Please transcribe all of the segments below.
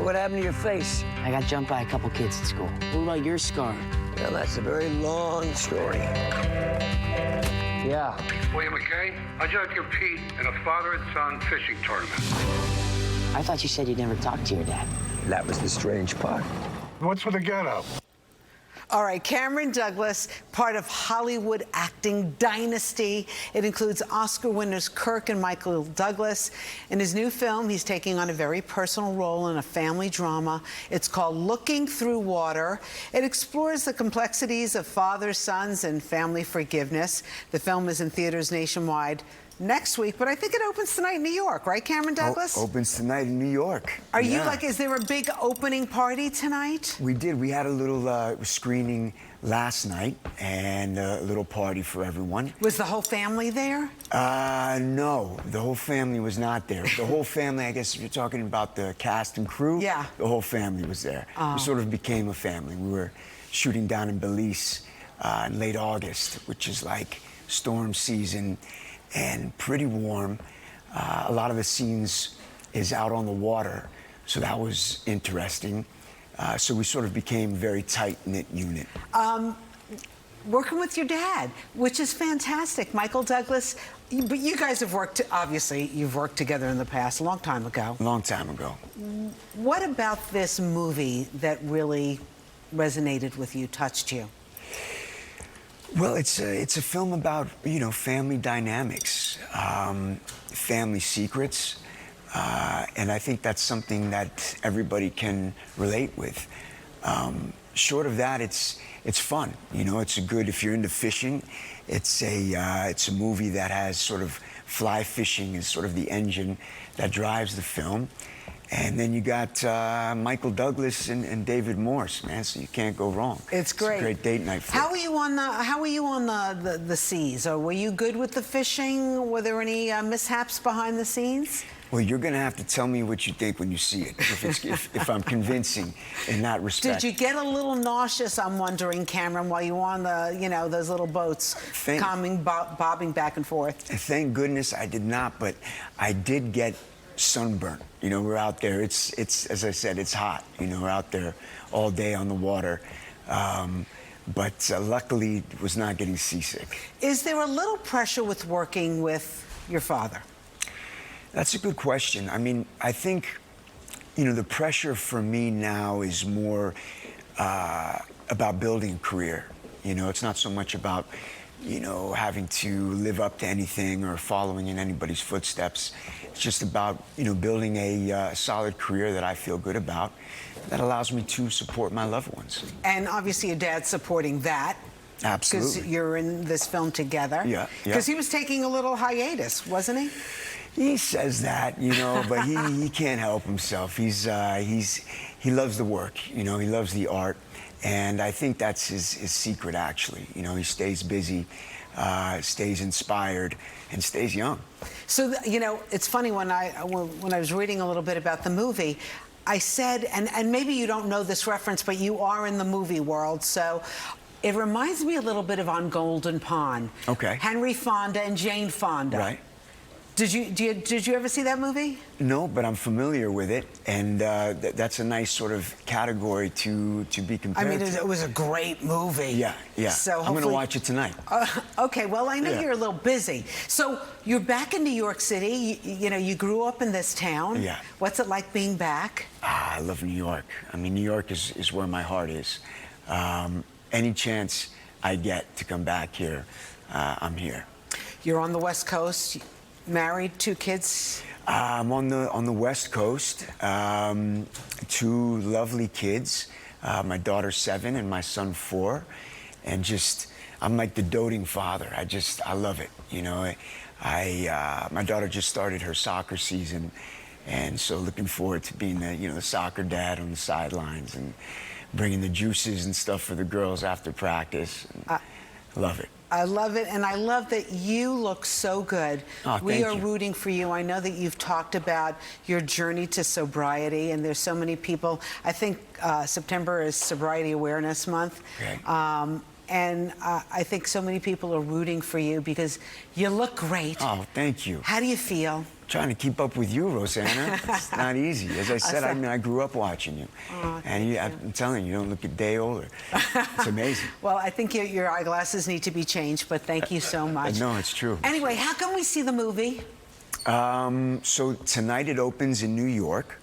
what happened to your face? I got jumped by a couple kids at school. What about your scar? Well, that's a very long story. Yeah. William McKay, I just compete in a father and son fishing tournament. I thought you said you'd never talked to your dad. That was the strange part. What's with the getup? All right, Cameron Douglas, part of Hollywood acting dynasty. It includes Oscar winners Kirk and Michael Douglas. In his new film, he's taking on a very personal role in a family drama. It's called Looking Through Water. It explores the complexities of fathers, sons, and family forgiveness. The film is in theaters nationwide next week, but I think it opens tonight in New York, right, Cameron Douglas? Opens tonight in New York. Are you like, is there a big opening party tonight? We did. We had a little screening last night and a little party for everyone. Was the whole family there? No, the whole family was not there. The whole family, I guess if you're talking about the cast and crew, yeah, the whole family was there. We sort of became a family. We were shooting down in Belize in late August, which is like storm season and pretty warm. A lot of the scenes is out on the water, so that was interesting. So we sort of became a very tight-knit unit. Working with your dad, which is fantastic. Michael Douglas, but you guys have worked, obviously, you've worked together in the past, a long time ago. A long time ago. What about this movie that really resonated with you, touched you? Well, it's a film about, you know, family dynamics, family secrets, and I think that's something that everybody can relate with. Short of that, it's fun. You know, it's a good, if you're into fishing, it's a movie that has sort of fly fishing as sort of the engine that drives the film. And then you got Michael Douglas and David Morse, man. So you can't go wrong. It's great. It's a great date night. How were you on the seas? Or were you good with the fishing? Were there any mishaps behind the scenes? Well, you're going to have to tell me what you think when you see it, if I'm convincing in that respect. Did you get a little nauseous, I'm wondering, Cameron, while you were on the, you know, those little boats, bobbing back and forth? Thank goodness I did not, but I did get sunburn. You know, we're out there. It's as I said, it's hot. You know, we're out there all day on the water. But luckily, was not getting seasick. Is there a little pressure with working with your father? That's a good question. I mean, I think, you know, the pressure for me now is more about building a career. You know, it's not so much about, you know, having to live up to anything or following in anybody's footsteps. It's just about, you know, building a solid career that I feel good about, that allows me to support my loved ones. And obviously your dad's supporting that. Absolutely. Because you're in this film together. Yeah. Because he was taking a little hiatus, wasn't he? He says that, you know, but he can't help himself. He loves the work, you know, he loves the art. And I think that's his secret, actually. You know, he stays busy, stays inspired, and stays young. So, you know, it's funny, when I was reading a little bit about the movie, I said, and maybe you don't know this reference, but you are in the movie world, so it reminds me a little bit of On Golden Pond. Okay. Henry Fonda and Jane Fonda. Right. Did you ever see that movie? No, but I'm familiar with it, and that's a nice sort of category to be compared. I mean, it was a great movie. Yeah, yeah. So I'm going to watch it tonight. Okay, well, I know you're a little busy. So you're back in New York City. You know, you grew up in this town. Yeah. What's it like being back? I love New York. I mean, New York is where my heart is. Any chance I get to come back here, I'm here. You're on the West Coast. Married, 2 kids? I'm on the West Coast. 2 lovely kids. My daughter's 7 and my son 4. And just, I'm like the doting father. I love it. You know, my daughter just started her soccer season, and so looking forward to being the soccer dad on the sidelines and bringing the juices and stuff for the girls after practice. Love it. I love it, and I love that you look so good. Oh, we are rooting for you. I know that you've talked about your journey to sobriety, and there's so many people. I think September is Sobriety Awareness Month. Okay. And I think so many people are rooting for you because you look great. Oh, thank you. How do you feel? trying to keep up with you, Rosanna. It's not easy. As I said, I grew up watching you. Oh, and I'm telling you, you don't look a day older. It's amazing. Well, I think your eyeglasses need to be changed, but thank you so much. No, it's true. Anyway, how can we see the movie? So tonight it opens in New York,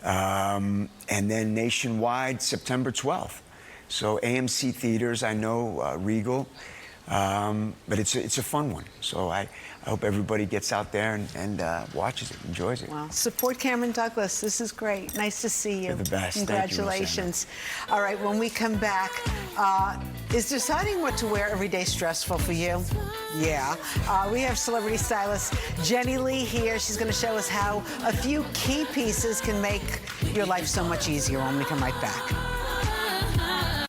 and then nationwide September 12th. So AMC theaters, I know, Regal, but it's a fun one. So I hope everybody gets out there and watches it, enjoys it. Well, support Cameron Douglas. This is great. Nice to see you. You're the best. Congratulations. Thank you, All right, when we come back, is deciding what to wear every day stressful for you? Yeah. We have celebrity stylist Jenny Lee here. She's going to show us how a few key pieces can make your life so much easier when we come right back.